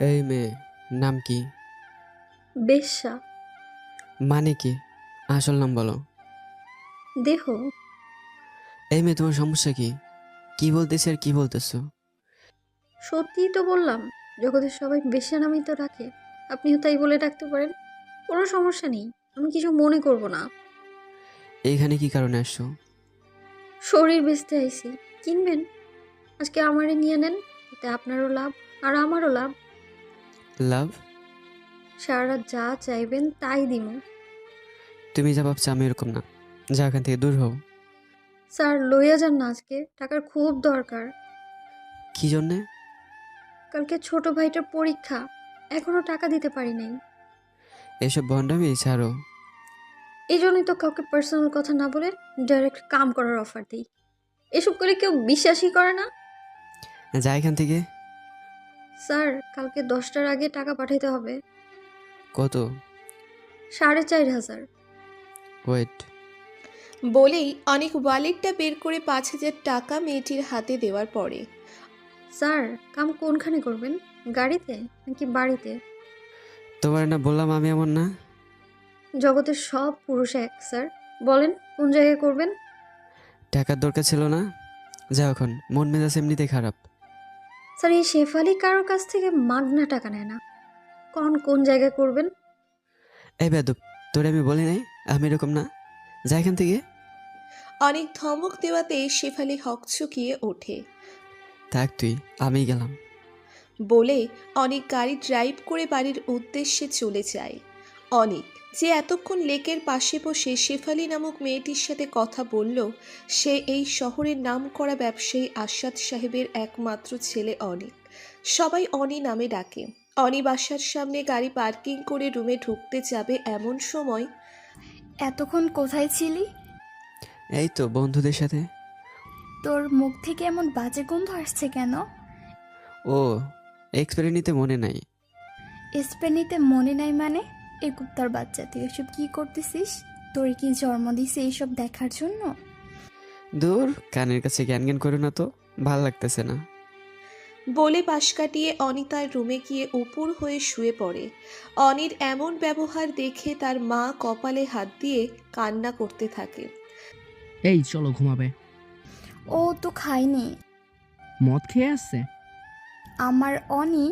এই মেয়ে, নাম কি? বেশ্যা। মানে কি? আসল নাম বলো। দেহ। এই মেয়ে, তোমার সমস্যা কি? কি বলতেছি আর কি বলতেছো? সত্যিই তো বললাম। জগতের সবাই বেশ্যা নামেই তো ডাকে। আপনিও তাই বলে ডাকতে পারেন। কোনো সমস্যা নেই। আমি কিছু মনে করব না। এইখানে কি কারণে আসছো? শরীর বেচতে আইছি। কিনবেন? আজকে আমারে নিয়ে নেন। এতে আপনারও লাভ আর আমারও লাভ। লাভ? সারা রাত যা চাইবেন তাই দিমু। তুমি যা ভাবছো আমি এরকম না। যা, এখান থেকে দূর হও। স্যার লইয়া যান না আজকে, টাকার খুব দরকার। কি জন্যে? কালকে ছোট ভাইটার পরীক্ষা, এখনো টাকা দিতে পারি নাই। এসব ভণ্ডামি ছাড়ো। এই জন্যই তো কাউকে পার্সোনাল কথা না বলে ডাইরেক্ট কাম করার অফার দিই। এসব করে কেউ বিশ্বাসই করে না। যা এখান থেকে। স্যার কালকে 10টার আগে টাকা পাঠাইতে হবে। কত? 4,500। ওয়েট। বলেই অনেক ওয়ালেটটা বের করে 5,000 টাকা মেয়েটির হাতে দেওয়ার পরে স্যার কাম কোনখানে করবেন? গাড়িতে নাকি বাড়িতে? তোমার না বললাম আমি এমন না। জগতের সব পুরুষ এক স্যার। বলেন কোন জায়গায় করবেন? টাকার দরকার ছিল না। যাও এখন, মন মেজাজ এমনিতে খারাপ। স্যার এই শেফালি কারোর কাছ থেকে মাগনা টাকা নেয় না। কোন জায়গায় করবেন? এই বেয়াদব, তোরে আমি বলি নাই আমি এরকম না। যা এখান থেকে। অনেক ধমক দেওয়াতে শেফালি হকচকিয়ে ওঠে। থাক তুই, আমি গেলাম। বলে অনেক গাড়ি ড্রাইভ করে বাড়ির উদ্দেশ্যে চলে যায়। অনেক যে এতক্ষণ লেকের পাশে বসে শেফালি নামক মেয়েটির সাথে কথা বলল, সে এই শহরের নামকরা ব্যবসায়ী আসাদ সাহেবের একমাত্র ছেলে অনিক। সবাই অনি নামে ডাকে। অনি বাসার সামনে গাড়ি পার্কিং করে রুমে ঢুকতে যাবে এমন সময় এতক্ষণ কোথায় ছিলি? এই তো বন্ধুদের সাথে। তোর মুখ থেকে এমন বাজে গন্ধ আসছে কেন? ও, এক্সপায়ারি নিতে মনে নাই। স্পেনিতে মনে নাই মানে? এই কুত্তার বাচ্চা, তুই এসব কি করতেছিস? তোর কি জন্ম দিছে এইসব দেখার জন্য? দূর, কানের কাছে জ্ঞান জ্ঞান করো না তো। ভাল লাগতেছে না। বলে পাশ কাটিয়ে অনি তার রুমে গিয়ে উপুর হয়ে শুয়ে পড়ে। অনির এমন ব্যবহার দেখে তার মা কপালে হাত দিয়ে কান্না করতে থাকে। এই চলো ঘুমাবে। ও তো খায়নি। মদ খেয়ে আসছে। আমার অনি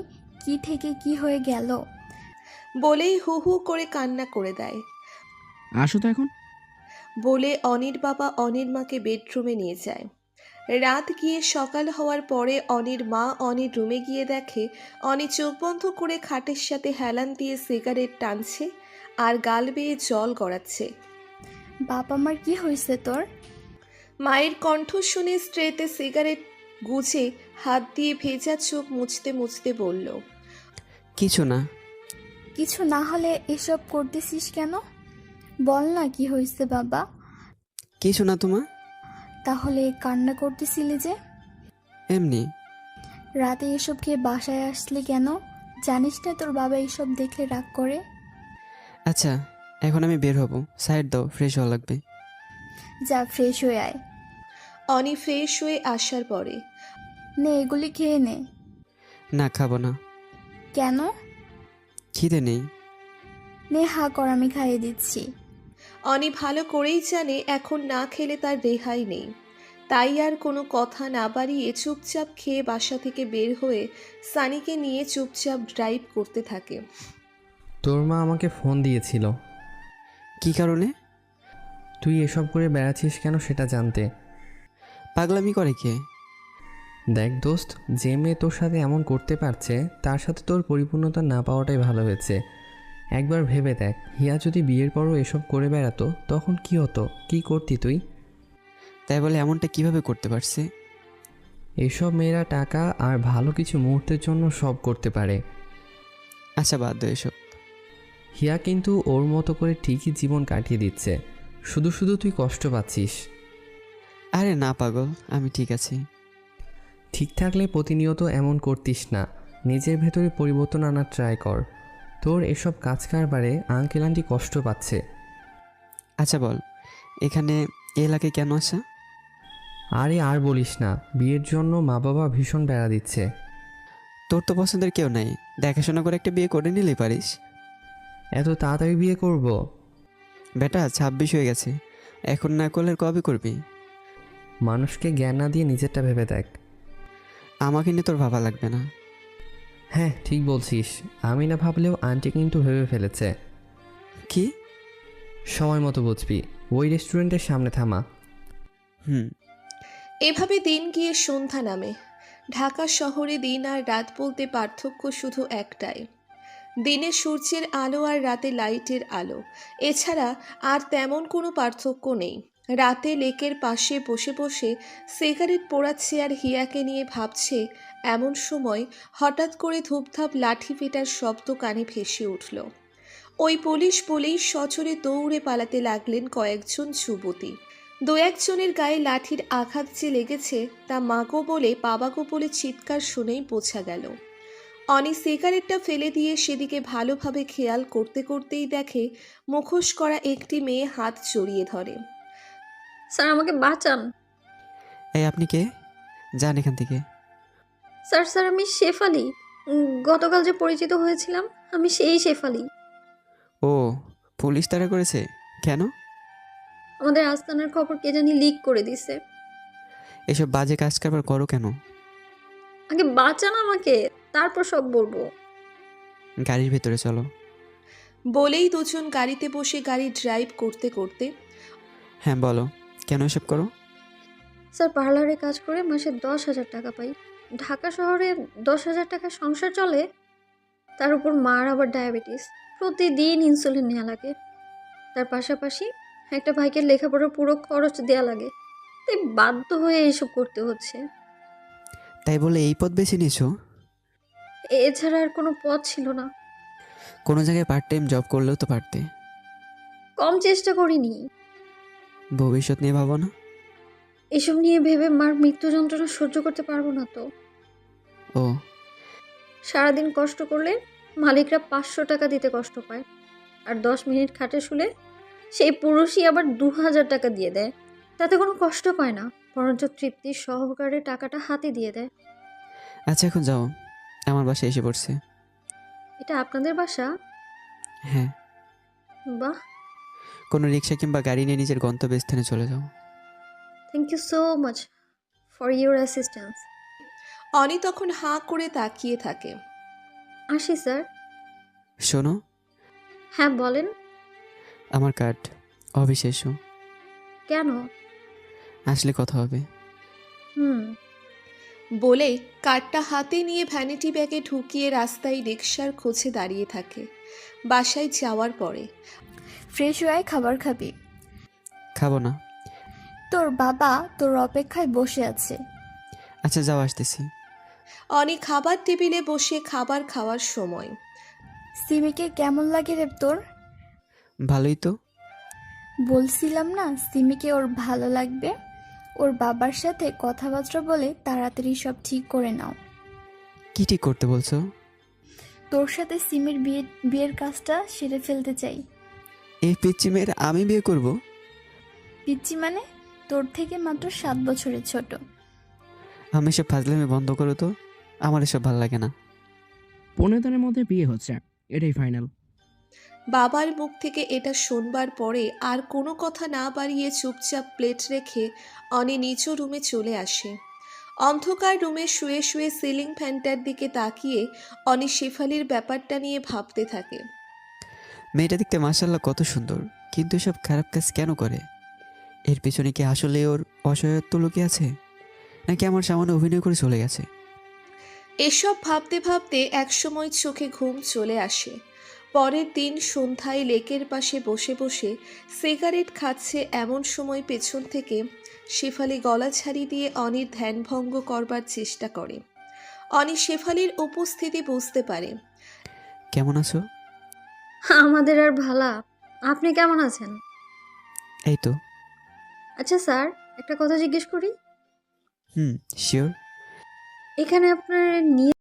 কি থেকে কি হয়ে গেল? বলেই হু হু করে কান্না করে দেয়। আসো তো এখন। বলে অনির বাবা অনির মাকে বেডরুমে নিয়ে যায়। রাত গিয়ে সকাল হওয়ার পরে অনির মা অনির রুমে গিয়ে দেখে অনি চোখ বন্ধ করে খাটের সাথে হেলান দিয়ে সিগারেট টানছে আর গাল বেয়ে জল গড়াচ্ছে। বাপ আমার কি হয়েছে তোর? মায়ের কণ্ঠ শুনে স্ট্রেতে সিগারেট গুজে হাত দিয়ে ভেজা চোখ মুছতে মুছতে বলল, কিছু না। কিছু না হলে এসব করতেছিস কেন? বল না কি হয়েছে বাবা। কিছু না তোমার। তাহলে কান্না করতেছিলি যে? এমনি। রাতে এসব খেয়ে বাসায় আসলি কেন? জানিস না তোর বাবা এইসব দেখলে রাগ করে? আচ্ছা, এখন আমি বের হব। সাইড দাও, ফ্রেশ হওয়া লাগবে। যা ফ্রেশ হয়ে আয়। অনি ফ্রেশ হয়ে আসার পরে নে এগুলি খেয়ে নে। না, খাবো না। কেন? খিদে নেই। নে হা কর, আমি খাইয়ে দিচ্ছি। অনি ভালো করেই জানে এখন না খেলে তার রেহাই নেই। তাই আর কোনো কথা না বাড়িয়ে চুপচাপ খেয়ে বাসা থেকে বের হয়ে সানিকে নিয়ে চুপচাপ ড্রাইভ করতে থাকে। তোর মা আমাকে ফোন দিয়েছিল। কি কারণে? তুই এসব করে বেড়াচ্ছিস কেন সেটা জানতে। পাগলামি করে কে? দেখ দোস্ত, যে মেয়ে তোর সাথে এমন করতে পারছে তার সাথে তোর পরিপূর্ণতা না পাওয়াটাই ভালো হয়েছে। একবার ভেবে দেখ, হিয়া যদি বিয়ের পরও এসব করে বেড়াতো তখন কি হতো, কি করতি তুই? তাই বলে এমনটা কিভাবে করতে পারছে? এইসব মেয়েরা টাকা আর ভালো কিছু মুহূর্তের জন্য সব করতে পারে। আচ্ছা, বাদ দাও এসব। হিয়া কিন্তু ওর মতো করে ঠিকই জীবন কাটিয়ে দিচ্ছে, শুধু শুধু তুই কষ্ট পাচ্ছিস। আরে না পাগল, আমি ঠিক আছি। ঠিক থাকলে প্রতিনিয়ত এমন করতিস না, নিজের ভেতরে পরিবর্তন আনার ট্রাই কর। তোর এসব কাজ কারবারে আঙ্কেল আন্টি কষ্ট পাচ্ছে। আচ্ছা বল, এখানে এ এলাকায় কেন আসা? আরে আর বলিস না, বিয়ের জন্য মা বাবা ভীষণ বেড়া দিচ্ছে। তোর তো পছন্দের কেউ নাই, দেখাশোনা করে একটা বিয়ে করে নিলেই পারিস। এত তাড়াতাড়ি বিয়ে করব? বেটা 26 হয়ে গেছে, এখন না করলে আর কবে করবি? মানুষকে জ্ঞান না দিয়ে নিজেরটা ভেবে দেখ। আমাকে নিয়ে তোর ভাবা লাগবে না। হ্যাঁ ঠিক বলছিস, আমি না ভাবলেও আন্টি কিন্তু ভেবে ফেলেছে। কি? সময় মতো বুঝবি, ওই রেস্টুরেন্টের সামনে থামা। হুম। এভাবে দিন গিয়ে সন্ধ্যা নামে। ঢাকা শহরে দিন আর রাত বলতে পার্থক্য শুধু একটাই, দিনে সূর্যের আলো আর রাতে লাইটের আলো। এছাড়া আর তেমন কোনো পার্থক্য নেই। রাতে লেকের পাশে বসে বসে সিগারেট পোড়াচ্ছে আর হিয়াকে নিয়ে ভাবছে, এমন সময় হঠাৎ করে ধূপধাপ লাঠি পেটার শব্দ কানে ভেসে উঠল। ওই পুলিশ বলেই সজোরে দৌড়ে পালাতে লাগলেন কয়েকজন যুবতী। দু একজনের গায়ে লাঠির আঘাত যে লেগেছে তা মাগো বলে বাবাগো বলে চিৎকার শুনেই বোঝা গেল। অনি সিগারেটটা ফেলে দিয়ে সেদিকে ভালোভাবে খেয়াল করতে করতেই দেখে মুখোশ করা একটি মেয়ে হাত জড়িয়ে ধরে। স্যার আমাকে বাঁচান। এই আপনি কে? যান এখান থেকে। স্যার স্যার আমি শেফালি। গতকাল যে পরিচিত হয়েছিলাম আমি সেই শেফালি। ও, পুলিশ তাড়া করেছে কেন? আমাদের আস্তানার খবর কে জানি লিক করে দিছে। এসব বাজে কাজ কারবার করো কেন? আগে বাঁচান আমাকে, তারপর সব বলবো। গাড়ির ভেতরে চলো। বলেই দুজন গাড়িতে বসে গাড়ি ড্রাইভ করতে করতে। হ্যাঁ বলো, কেন এসব করো? স্যার পার্লারে কাজ করে মাসে 10,000 টাকা পাই। ঢাকা শহরে 10,000 টাকা সংসার চলে, তার উপর মার আবার ডায়াবেটিস, প্রতিদিন ইনসুলিন নেওয়া লাগে। তার পাশাপাশি একটা ভাইকে লেখাপড়ার পুরো খরচ দেওয়া লাগে, তাই বাধ্য হয়ে এসব করতে হচ্ছে। তাই বলে এই পথ বেছে নিয়েছো? এছাড়া আর কোনো পথ ছিল না। কোনো জায়গায় পার্ট টাইম জব করলেও তো পারতে। কম চেষ্টা করিনি। ভবিষ্যৎ নিয়ে ভাবো না? এসব নিয়ে ভেবে মার মৃত্যু যন্ত্রণা সহ্য করতে পারবো না তো। ও, সারাদিন কষ্ট করলে মালিকরা 500 টাকা দিতে কষ্ট পায়, আর 10 মিনিট খাটে শুলে সেই পুরুষই আবার 2,000 টাকা দিয়ে দেয়। তাতে কোনো কষ্ট পায় না, বরঞ্চ তৃপ্তির সহকারে টাকাটা হাতে দিয়ে দেয়। আচ্ছা এখন যাও, আমার বাসায় এসে পড়ছে। এটা আপনাদের বাসা? হ্যাঁ। বাহ, কোনো রিক্সা কিংবা গাড়ি নিয়ে নিজের গন্তব্যস্থানে চলে যাও। Thank you so much for your assistance. Oni তখন হাঁ করে তাকিয়ে থাকে। আসি স্যার। শোনো, হ্যাঁ বলেন। আমার কার্ড অবিশেষ, কেন? আসলে কথা হবে। হুম। বলে কার্ডটা হাতে নিয়ে ভ্যানিটি ব্যাগে ঢুকিয়ে রাস্তায় রিকশার খোঁজে দাঁড়িয়ে থাকে। বাসায় যাওয়ার পরে ফ্রেশ হয়ে খাবার খাবি? খাবো না। তোর বাবা তোর অপেক্ষায় বসে আছে। আচ্ছা যাও, আসতেছি। অনি খাবার টেবিলে বসে খাবার খাওয়ার সময়। সিমিকে কেমন লাগে রে তোর? ভালোই তো। বলছিলাম না সিমিকে ওর ভালো লাগবে। ওর বাবার সাথে কথাবার্তা বলে তাড়াতাড়ি সব ঠিক করে নাও। কি ঠিক করতে বলছো? তোর সাথে সিমির বিয়ের কাজটা সেরে ফেলতে চাই। এই পিচ্চি মেয়ের আমি বিয়ে করব? পিচ্চি মানে? তোর থেকে মাত্র 7 বছরের ছোট। আমি এসব ফাজলামি বন্ধ করো তো, আমার এসব ভালো লাগে না। 15 দিনের মধ্যে বিয়ে হচ্ছে, এটাই ফাইনাল। বাবার মুখ থেকে এটা শুনবার পরে আর কোনো কথা না বাড়িয়ে চুপচাপ প্লেট রেখে অনি নিজ রুমে চলে আসে। অন্ধকার রুমে শুয়ে শুয়ে সিলিং ফ্যানটার দিকে তাকিয়ে অনি শেফালির ব্যাপারটা নিয়ে ভাবতে থাকে। মেয়েটা দেখতে মাশাআল্লাহ কত সুন্দর, কিন্তু এসব খারাপ কাজ কেন করে? এর পিছনে কি আসলে ওর অসহায়ত্ব লুকিয়ে আছে, নাকি আমার সামনে অভিনয় করে চলে গেছে? এসব ভাবতে ভাবতে একসময় চোখে ঘুম চলে আসে। পরের দিন সন্ধ্যায় লেকের পাশে বসে বসে সিগারেট খাচ্ছে এমন সময় পেছন থেকে শেফালি গলা ছাড়ি দিয়ে অনির ধ্যানভঙ্গ করবার চেষ্টা করে। অনি শেফালির উপস্থিতি বুঝতে পারে। কেমন আছো? আমাদের আর ভালা, আপনি কেমন আছেন? এই তো। আচ্ছা স্যার, একটা কথা জিজ্ঞেস করি। শিওর। এখানে আপনার নিয়ে